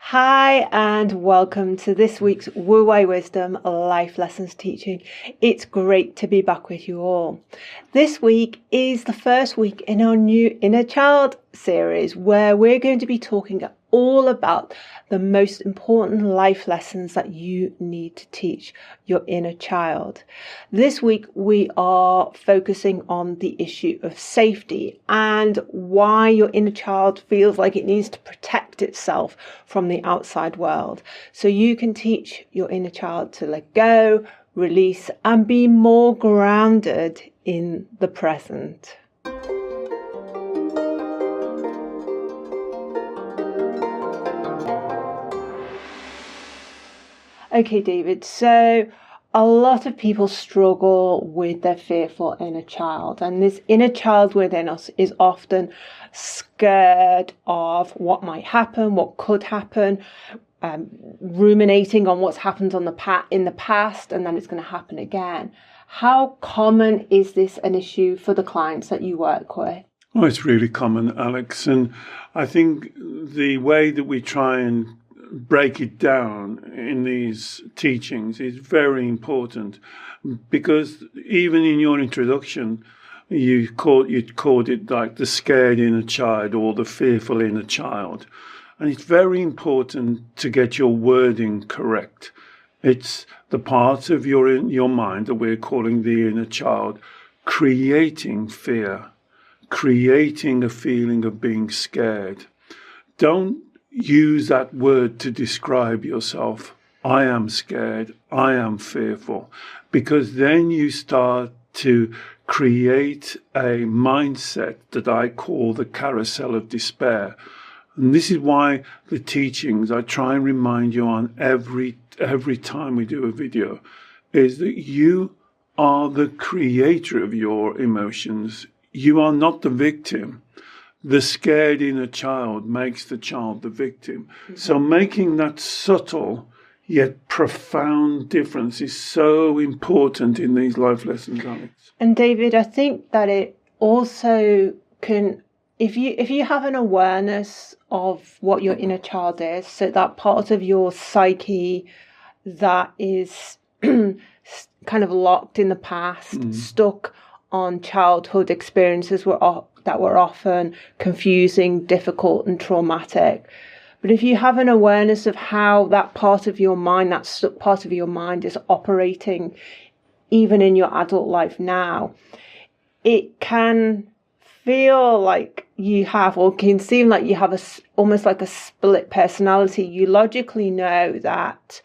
Hi, and welcome to this week's Wu Wei Wisdom Life Lessons teaching. It's great to be back with you all. This week is the first week in our new Inner Child series, where we're going to be talking all about the most important life lessons that you need to teach your inner child. This week we are focusing on the issue of safety and why your inner child feels like it needs to protect itself from the outside world. So you can teach your inner child to let go, release, and be more grounded in the present. Okay, David, so a lot of people struggle with their fearful inner child, and this inner child within us is often scared of what might happen, what could happen, ruminating on what's happened in the past, and then it's going to happen again. How common is this an issue for the clients that you work with? Oh, it's really common, Alex, and I think the way that we try and break it down in these teachings is very important, because even in your introduction you called it like the scared inner child or the fearful inner child, and it's very important to get your wording correct. It's the part of your mind that we're calling the inner child creating fear, creating a feeling of being scared. Don't use that word to describe yourself. I am scared, I am fearful, because then you start to create a mindset that I call the carousel of despair. And this is why the teachings, I try and remind you on every time we do a video, is that you are the creator of your emotions. You are not the victim. The scared inner child makes the child the victim. Mm-hmm. So making that subtle yet profound difference is so important in these life lessons, Alex. And David, I think that it also can, if you have an awareness of what your inner child is, so that part of your psyche that is kind of locked in the past, stuck on childhood experiences that were often confusing, difficult, and traumatic. But if you have an awareness of how that part of your mind, that stuck part of your mind, is operating even in your adult life now, it can feel like you have, or can seem like you have almost like a split personality. You logically know that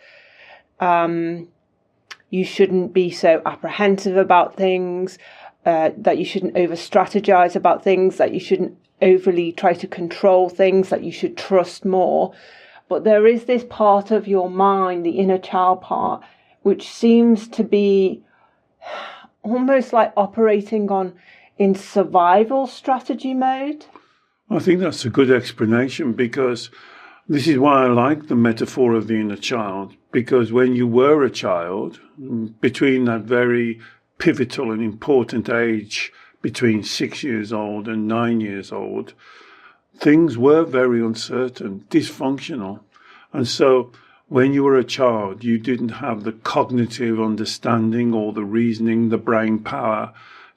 you shouldn't be so apprehensive about things, that you shouldn't over-strategize about things, that you shouldn't overly try to control things, that you should trust more. But there is this part of your mind, the inner child part, which seems to be almost like operating in survival strategy mode. I think that's a good explanation, because this is why I like the metaphor of the inner child, because when you were a child, between that very pivotal and important age between 6 years old and 9 years old, things were very uncertain, dysfunctional. And so when you were a child, you didn't have the cognitive understanding or the reasoning, the brain power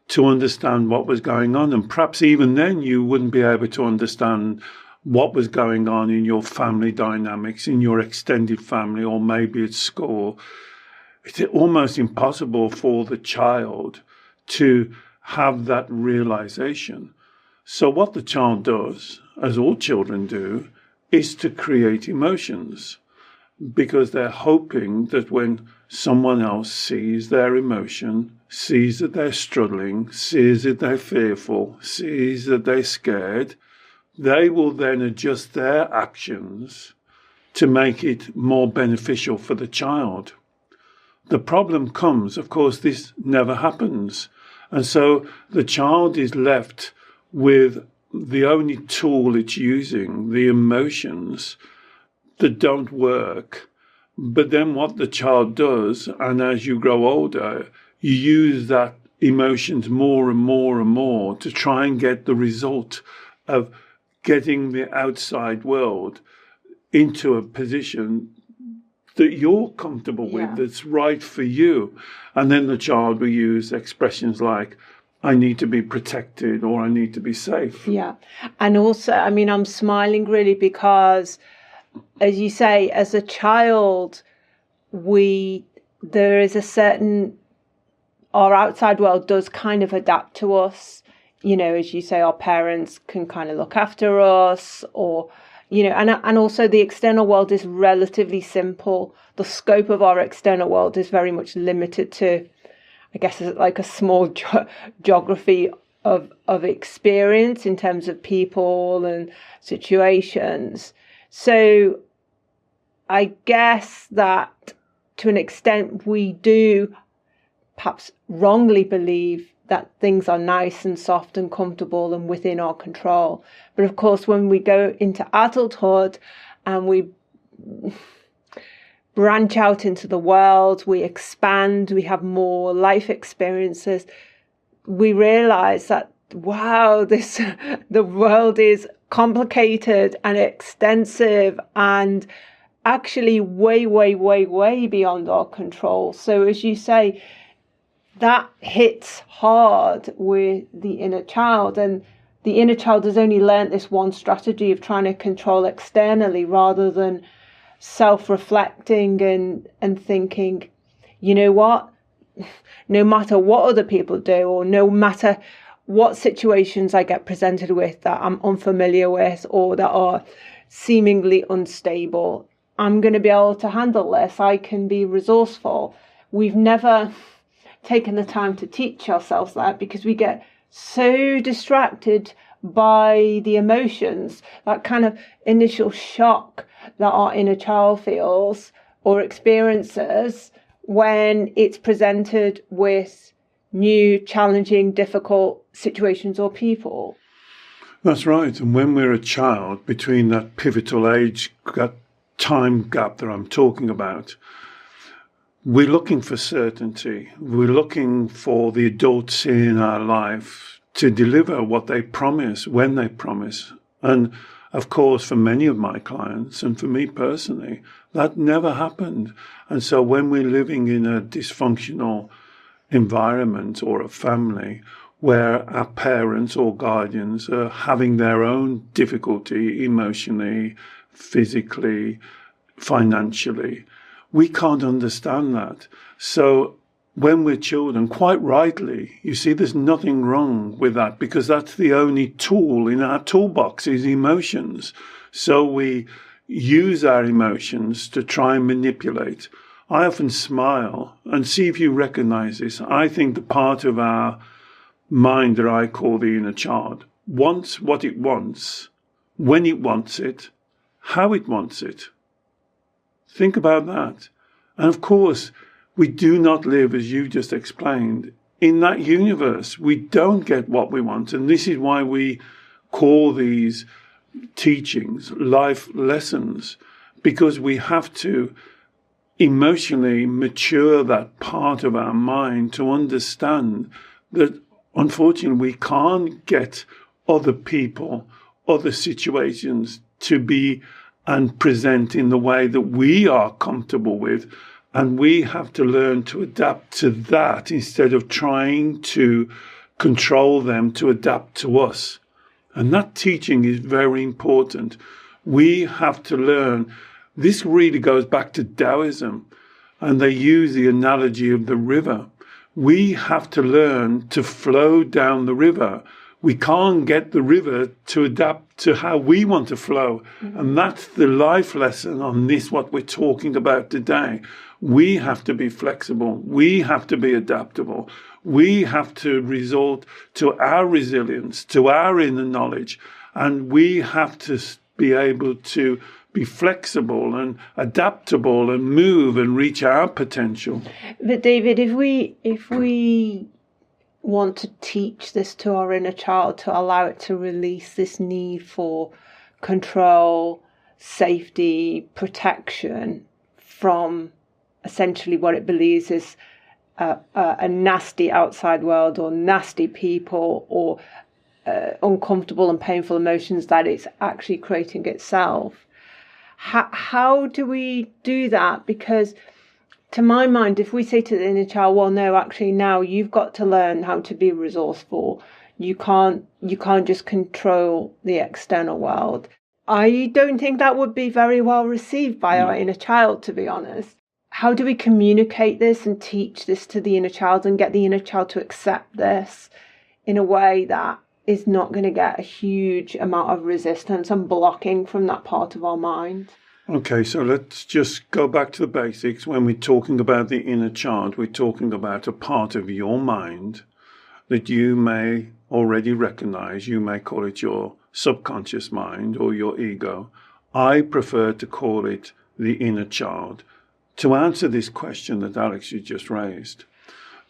to understand what was going on. And perhaps even then you wouldn't be able to understand what was going on in your family dynamics, in your extended family, or maybe at school. It's almost impossible for the child to have that realization. So what the child does, as all children do, is to create emotions, because they're hoping that when someone else sees their emotion, sees that they're struggling, sees that they're fearful, sees that they're scared, they will then adjust their actions to make it more beneficial for the child. The problem comes, of course, this never happens. And so the child is left with the only tool it's using, the emotions that don't work. But then what the child does, and as you grow older, you use that emotions more and more and more to try and get the result of getting the outside world into a position that you're comfortable with, that's right for you. And then the child will use expressions like, I need to be protected, or I need to be safe. Yeah. And also, I mean, I'm smiling really because, as you say, as a child, there is a certain, our outside world does kind of adapt to us. You know, as you say, our parents can kind of look after us, or, you know, and also the external world is relatively simple. The scope of our external world is very much limited to, I guess, like a small geography of experience in terms of people and situations. So I guess that to an extent we do perhaps wrongly believe that things are nice and soft and comfortable and within our control. But of course, when we go into adulthood and we branch out into the world, we expand, we have more life experiences, we realize that, wow, the world is complicated and extensive and actually way, way, way, way beyond our control. So as you say, that hits hard with the inner child, and the inner child has only learnt this one strategy of trying to control externally rather than self-reflecting and thinking, you know what, no matter what other people do, or no matter what situations I get presented with that I'm unfamiliar with or that are seemingly unstable, I'm going to be able to handle this. I can be resourceful. We've never taken the time to teach ourselves that because we get so distracted by the emotions, that kind of initial shock that our inner child feels or experiences when it's presented with new, challenging, difficult situations or people. That's right. And when we're a child, between that pivotal age, that time gap that I'm talking about, we're looking for certainty. We're looking for the adults in our life to deliver what they promise when they promise. And of course, for many of my clients, and for me personally, that never happened. And so when we're living in a dysfunctional environment or a family where our parents or guardians are having their own difficulty emotionally, physically, financially, we can't understand that. So when we're children, quite rightly, you see, there's nothing wrong with that because that's the only tool in our toolbox is emotions. So we use our emotions to try and manipulate. I often smile and see if you recognize this. I think the part of our mind that I call the inner child wants what it wants, when it wants it, how it wants it. Think about that. And of course, we do not live, as you just explained, in that universe. We don't get what we want. And this is why we call these teachings life lessons, because we have to emotionally mature that part of our mind to understand that, unfortunately, we can't get other people, other situations to be and present in the way that we are comfortable with. And we have to learn to adapt to that instead of trying to control them to adapt to us. And that teaching is very important. We have to learn. This really goes back to Taoism, and they use the analogy of the river. We have to learn to flow down the river. We can't get the river to adapt to how we want to flow. Mm-hmm. And that's the life lesson on this, what we're talking about today. We have to be flexible. We have to be adaptable. We have to resort to our resilience, to our inner knowledge. And we have to be able to be flexible and adaptable and move and reach our potential. But David, if we want to teach this to our inner child, to allow it to release this need for control, safety, protection from essentially what it believes is a nasty outside world or nasty people or uncomfortable and painful emotions that it's actually creating itself, How do we do that? Because to my mind, if we say to the inner child, well, no, actually now you've got to learn how to be resourceful. You can't just control the external world. I don't think that would be very well received by our inner child, to be honest. How do we communicate this and teach this to the inner child and get the inner child to accept this in a way that is not going to get a huge amount of resistance and blocking from that part of our mind? Okay, so let's just go back to the basics. When we're talking about the inner child, we're talking about a part of your mind that you may already recognize. You may call it your subconscious mind or your ego. I prefer to call it the inner child to answer this question that Alex, you just raised.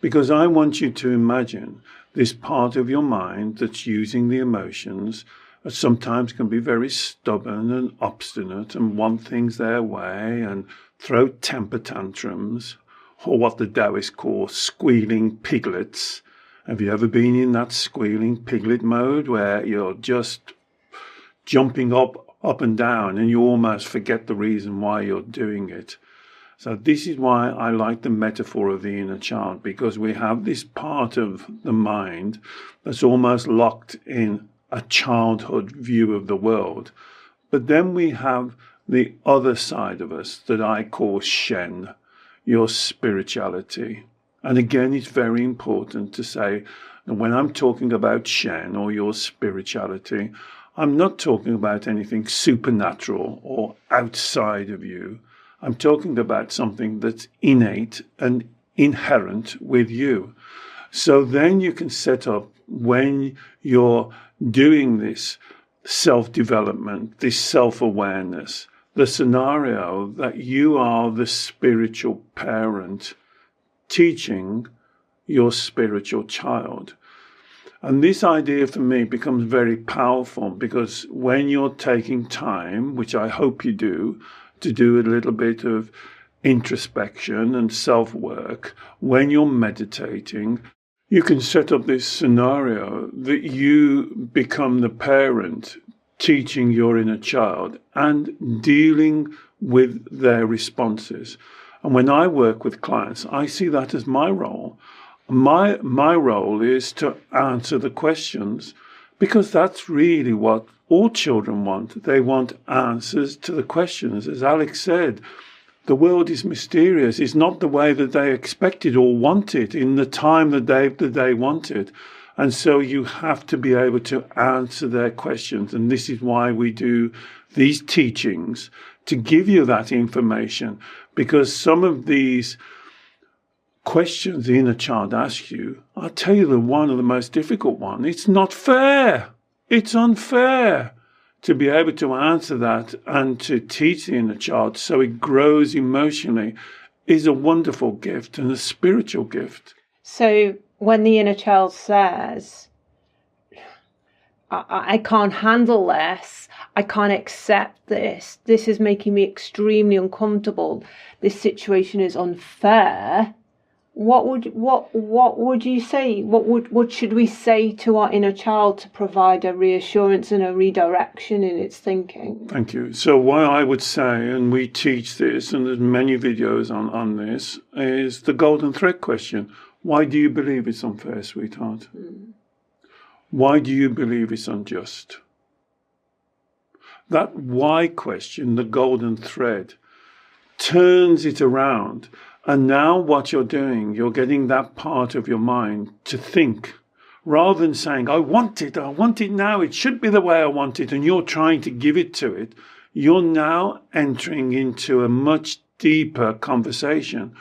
Because I want you to imagine this part of your mind that's using the emotions, that sometimes can be very stubborn and obstinate and want things their way and throw temper tantrums, or what the Taoists call squealing piglets. Have you ever been in that squealing piglet mode where you're just jumping up and down and you almost forget the reason why you're doing it? So this is why I like the metaphor of the inner child, because we have this part of the mind that's almost locked in a childhood view of the world. But then we have the other side of us that I call Shen, your spirituality. And again, it's very important to say that when I'm talking about Shen or your spirituality, I'm not talking about anything supernatural or outside of you. I'm talking about something that's innate and inherent with you. So then you can set up, when you're doing this self-development, this self-awareness, the scenario that you are the spiritual parent teaching your spiritual child. And this idea for me becomes very powerful, because when you're taking time, which I hope you do, to do a little bit of introspection and self-work, when you're meditating, you can set up this scenario that you become the parent teaching your inner child and dealing with their responses. And when I work with clients, I see that as my role. My role is to answer the questions, because that's really what all children want. They want answers to the questions. As Alex said, the world is mysterious. It's not the way that they expected or wanted in the time that they wanted. And so you have to be able to answer their questions. And this is why we do these teachings, to give you that information, because some of these questions the inner child asks you, I'll tell you one of the most difficult ones. It's not fair. It's unfair. To be able to answer that and to teach the inner child so it grows emotionally is a wonderful gift and a spiritual gift. So when the inner child says, I can't handle this, I can't accept this, this is making me extremely uncomfortable, this situation is unfair, what would you say? What should we say to our inner child to provide a reassurance and a redirection in its thinking? Thank you. So what I would say, and we teach this, and there's many videos on this, is the golden thread question. Why do you believe it's unfair, sweetheart? Why do you believe it's unjust? That why question, the golden thread, turns it around. And now what you're doing, you're getting that part of your mind to think, rather than saying, I want it now, it should be the way I want it, and you're trying to give it to it. You're now entering into a much deeper conversation.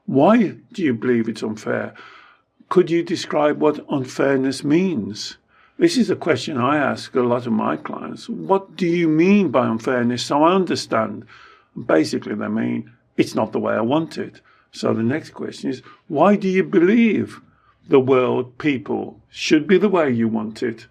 Why do you believe it's unfair? Could you describe what unfairness means? This is a question I ask a lot of my clients. What do you mean by unfairness? So I understand. Basically, they mean, it's not the way I want it. So the next question is, why do you believe the world, people, should be the way you want it?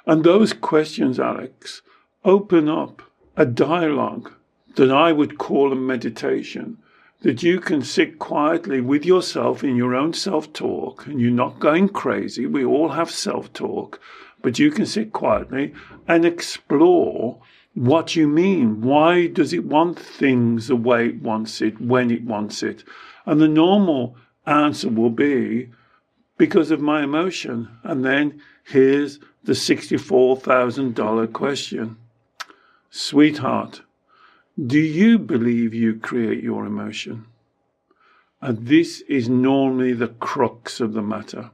And those questions, Alex, open up a dialogue that I would call a meditation, that you can sit quietly with yourself in your own self-talk, and you're not going crazy. We all have self-talk, but you can sit quietly and explore what you mean. Why does it want things the way it wants it, when it wants it? And the normal answer will be, because of my emotion. And then here's the $64,000 question. Sweetheart, do you believe you create your emotion? And this is normally the crux of the matter.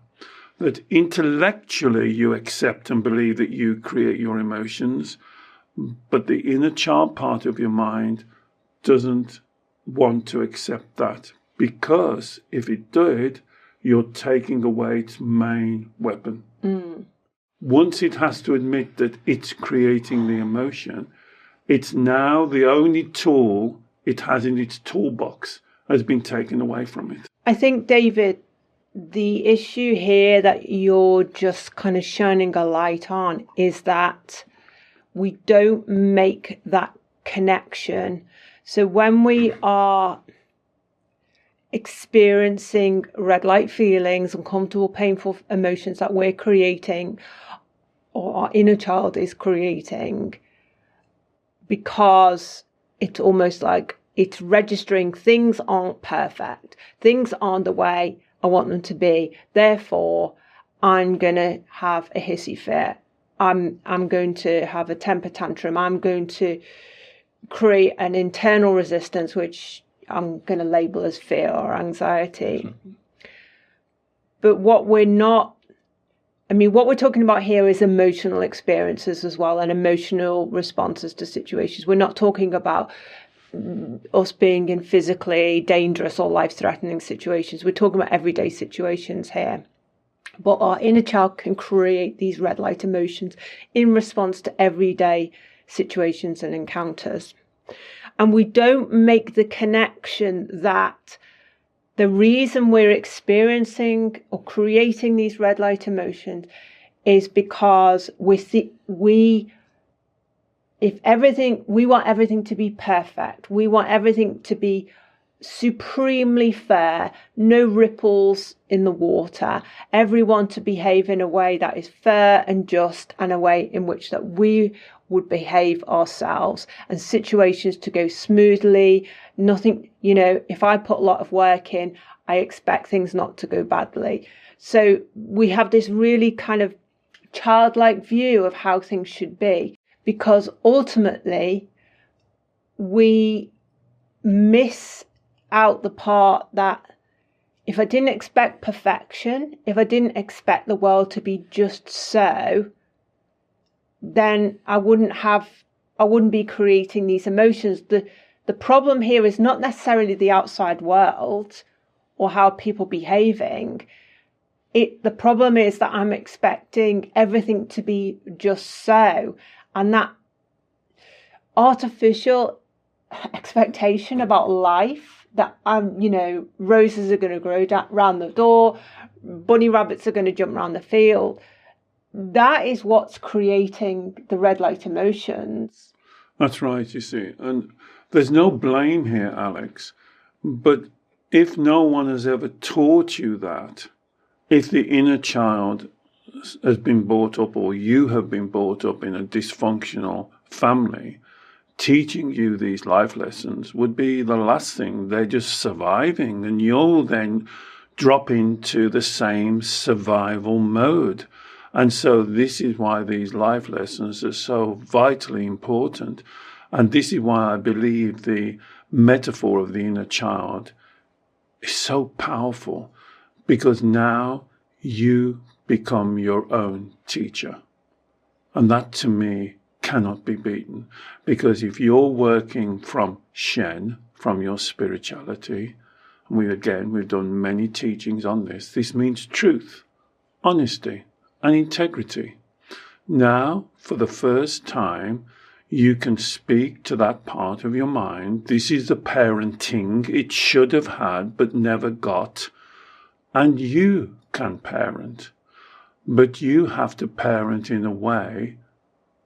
That intellectually you accept and believe that you create your emotions, but the inner child part of your mind doesn't want to accept that, because if it did, you're taking away its main weapon. Once it has to admit that it's creating the emotion, it's now the only tool it has in its toolbox has been taken away from it. I think, David, the issue here that you're just kind of shining a light on is that we don't make that connection. So when we are experiencing red light feelings, uncomfortable, painful emotions that we're creating, or our inner child is creating, because it's almost like it's registering things aren't perfect, things aren't the way I want them to be, therefore I'm going to have a hissy fit, I'm going to have a temper tantrum, I'm going to create an internal resistance which I'm going to label as fear or anxiety. But what we're talking about here is emotional experiences as well, and emotional responses to situations. We're not talking about us being in physically dangerous or life-threatening situations. We're talking about everyday situations here. But our inner child can create these red light emotions in response to everyday situations and encounters. And we don't make the connection that the reason we're experiencing or creating these red light emotions is because we want everything to be perfect. We want everything to be supremely fair, no ripples in the water, everyone to behave in a way that is fair and just, and a way in which that we would behave ourselves, and situations to go smoothly. Nothing, if I put a lot of work in, I expect things not to go badly. So we have this really kind of childlike view of how things should be, because ultimately we miss out the part that if I didn't expect perfection, if I didn't expect the world to be just so, then I wouldn't be creating these emotions. The problem here is not necessarily the outside world or how people behaving. The problem is that I'm expecting everything to be just so, and that artificial expectation about life that roses are going to grow round the door, bunny rabbits are going to jump around the field. That is what's creating the red light emotions. That's right, you see. And there's no blame here, Alex. But if no one has ever taught you that, if the inner child has been brought up, or you have been brought up in a dysfunctional family, teaching you these life lessons would be the last thing. They're just surviving, and you'll then drop into the same survival mode. And so this is why these life lessons are so vitally important. And this is why I believe the metaphor of the inner child is so powerful, because now you become your own teacher. And that, to me, cannot be beaten. Because if you're working from Shen, from your spirituality, and we've done many teachings on this, this means truth, honesty, and integrity. Now, for the first time, you can speak to that part of your mind. This is the parenting it should have had but never got. And you can parent. But you have to parent in a way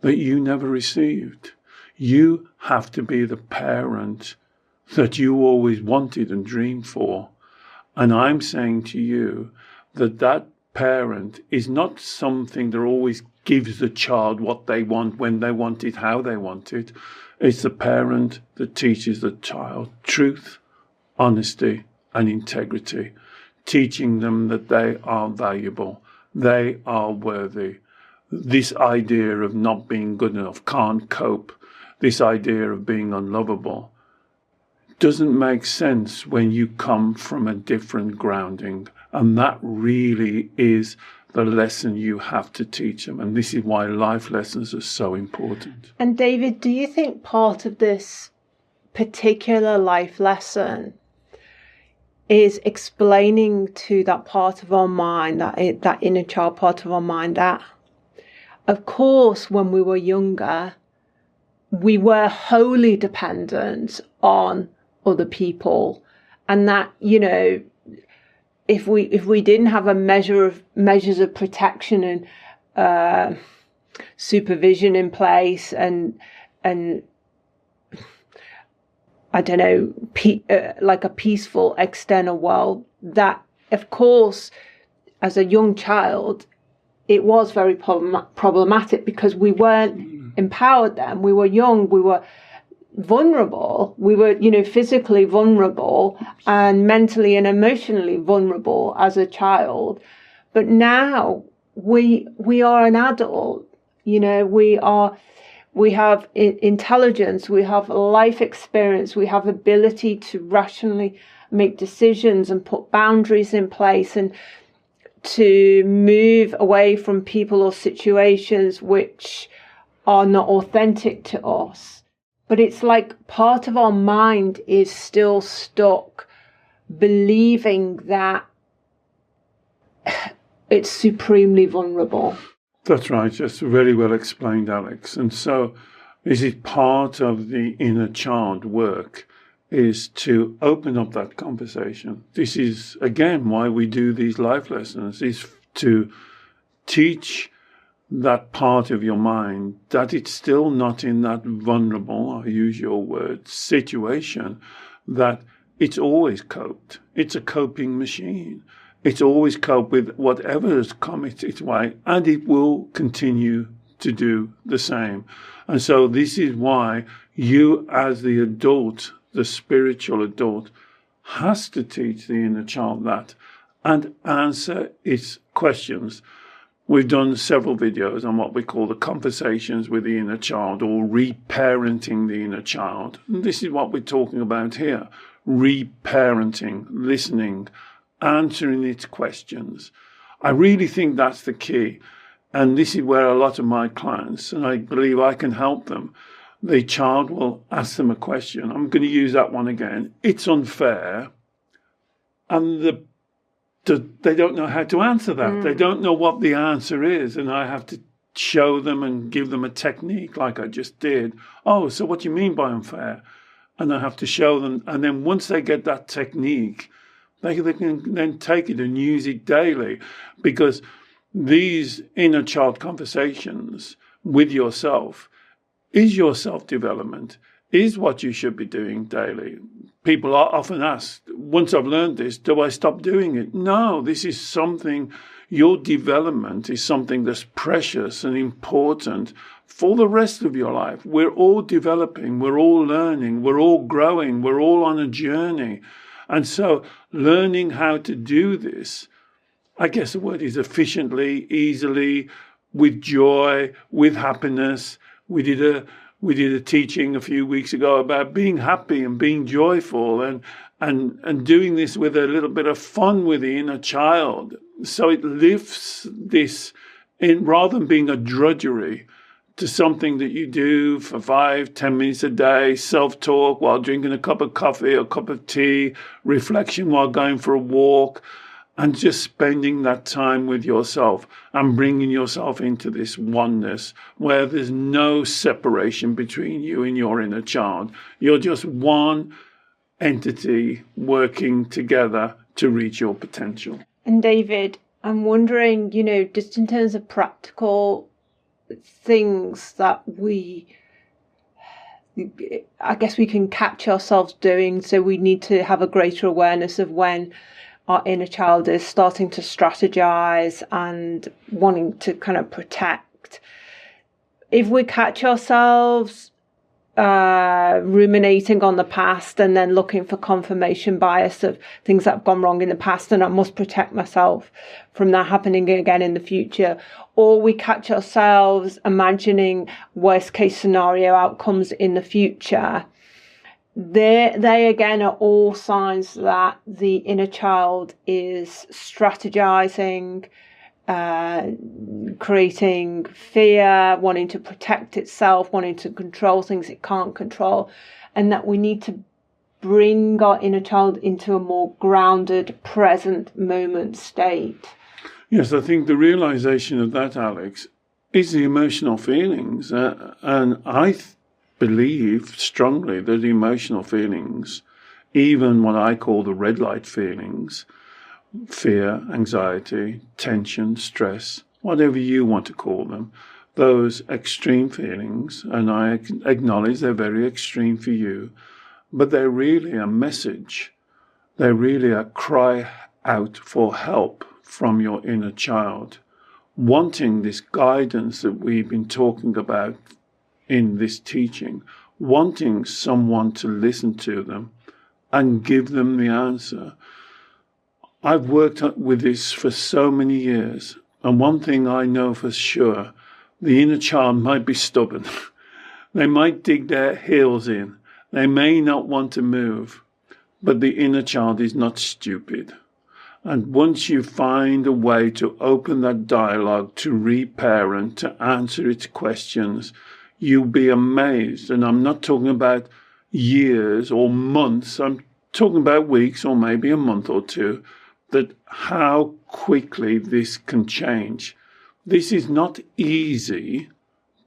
that you never received. You have to be the parent that you always wanted and dreamed for. And I'm saying to you that that parent is not something they're always gives the child what they want, when they want it, how they want it. It's the parent that teaches the child truth, honesty, and integrity, teaching them that they are valuable, they are worthy. This idea of not being good enough, can't cope, this idea of being unlovable, doesn't make sense when you come from a different grounding. And that really is the lesson you have to teach them. And this is why life lessons are so important. And David, do you think part of this particular life lesson is explaining to that part of our mind, that inner child part of our mind, that, of course, when we were younger, we were wholly dependent on other people, and that, you know, if we didn't have measures of protection and supervision in place, and I don't know, like a peaceful external world, that, of course, as a young child, it was very problematic because we weren't empowered then. We were young, we were vulnerable, we were, you know, physically vulnerable and mentally and emotionally vulnerable as a child. But now we are an adult, you know, we have intelligence, we have life experience, we have ability to rationally make decisions and put boundaries in place, and to move away from people or situations which are not authentic to us. But it's like part of our mind is still stuck believing that it's supremely vulnerable. That's right. Just very well explained, Alex. And so is it part of the inner child work is to open up that conversation. This is, again, why we do these life lessons, is to teach that part of your mind that it's still not in that vulnerable, I use your word, situation, that it's always coped. It's a coping machine. It's always coped with whatever has come its way, and it will continue to do the same. And so this is why you, as the adult, the spiritual adult, has to teach the inner child that and answer its questions. We've done several videos on what we call the conversations with the inner child, or reparenting the inner child. And this is what we're talking about here. Reparenting, listening, answering its questions. I really think that's the key. And this is where a lot of my clients, and I believe I can help them, the child will ask them a question. I'm going to use that one again. It's unfair. And they don't know how to answer that. They don't know what the answer is. And I have to show them and give them a technique like I just did. Oh, so what do you mean by unfair? And I have to show them. And then once they get that technique, they can then take it and use it daily. Because these inner child conversations with yourself is your self-development, is what you should be doing daily. People are often asked, once I've learned this, do I stop doing it? No, this is something, your development is something that's precious and important for the rest of your life. We're all developing, we're all learning, we're all growing, we're all on a journey. And so learning how to do this, I guess the word is efficiently, easily, with joy, with happiness. We did a teaching a few weeks ago about being happy and being joyful, and doing this with a little bit of fun with the inner child. So it lifts this in, rather than being a drudgery, to something that you do for 5-10 minutes a day, self-talk while drinking a cup of coffee or a cup of tea, reflection while going for a walk, and just spending that time with yourself and bringing yourself into this oneness where there's no separation between you and your inner child. You're just one entity working together to reach your potential. And David, I'm wondering, you know, just in terms of practical things that I guess we can catch ourselves doing, so we need to have a greater awareness of when our inner child is starting to strategize and wanting to kind of protect protect. If we catch ourselves ruminating on the past and then looking for confirmation bias of things that have gone wrong in the past, and I must protect myself from that happening again in the future, or we catch ourselves imagining worst case scenario outcomes in the future, they again are all signs that the inner child is strategizing, creating fear, wanting to protect itself, wanting to control things it can't control, and that we need to bring our inner child into a more grounded, present moment state. Yes, I think the realization of that, Alex, is the emotional feelings. And I believe strongly that the emotional feelings, even what I call the red light feelings, fear, anxiety, tension, stress, whatever you want to call them, those extreme feelings, and I acknowledge they're very extreme for you, but they're really a message. They're really a cry out for help from your inner child, wanting this guidance that we've been talking about in this teaching, wanting someone to listen to them and give them the answer. I've worked with this for so many years, and one thing I know for sure, the inner child might be stubborn. They might dig their heels in. They may not want to move, but the inner child is not stupid. And once you find a way to open that dialogue, to reparent, to answer its questions, you'll be amazed. And I'm not talking about years or months. I'm talking about weeks or maybe a month or two. That how quickly this can change. This is not easy,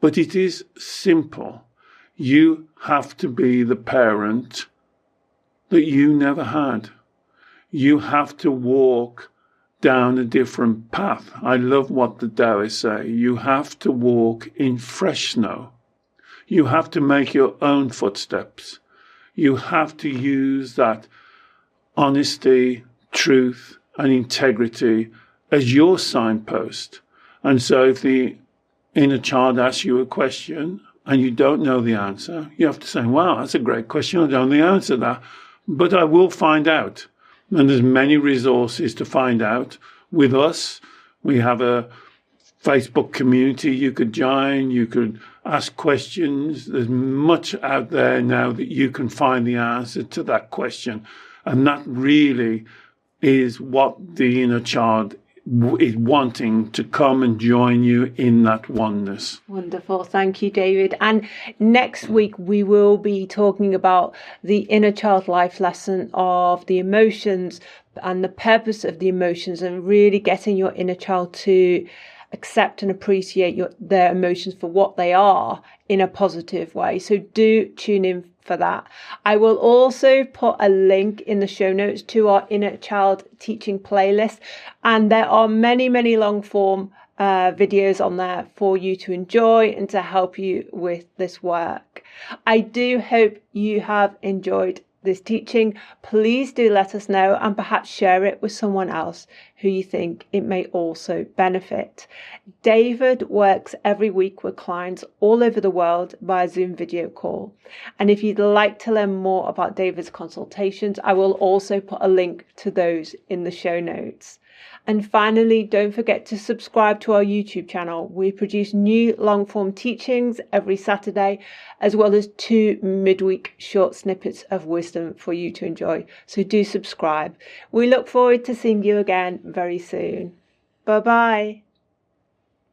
but it is simple. You have to be the parent that you never had. You have to walk down a different path. I love what the Taoists say. You have to walk in fresh snow. You have to make your own footsteps. You have to use that honesty, truth, and integrity as your signpost. And so if the inner child asks you a question and you don't know the answer, you have to say, wow, that's a great question. I don't know the answer to that, but I will find out. And there's many resources to find out. With us, we have a Facebook community you could join. You could ask questions. There's much out there now that you can find the answer to that question. And that really is what the inner child is wanting, to come and join you in that oneness. Wonderful. Thank you, David. And next week, we will be talking about the inner child life lesson of the emotions and the purpose of the emotions, and really getting your inner child to accept and appreciate their emotions for what they are in a positive way. So do tune in for that. I will also put a link in the show notes to our inner child teaching playlist, and there are many long form videos on there for you to enjoy and to help you with this work. I do hope you have enjoyed this teaching. Please do let us know, and perhaps share it with someone else who you think it may also benefit. David works every week with clients all over the world via Zoom video call. And if you'd like to learn more about David's consultations, I will also put a link to those in the show notes. And finally, don't forget to subscribe to our YouTube channel. We produce new long-form teachings every Saturday, as well as 2 midweek short snippets of wisdom for you to enjoy. So do subscribe. We look forward to seeing you again very soon. Bye-bye.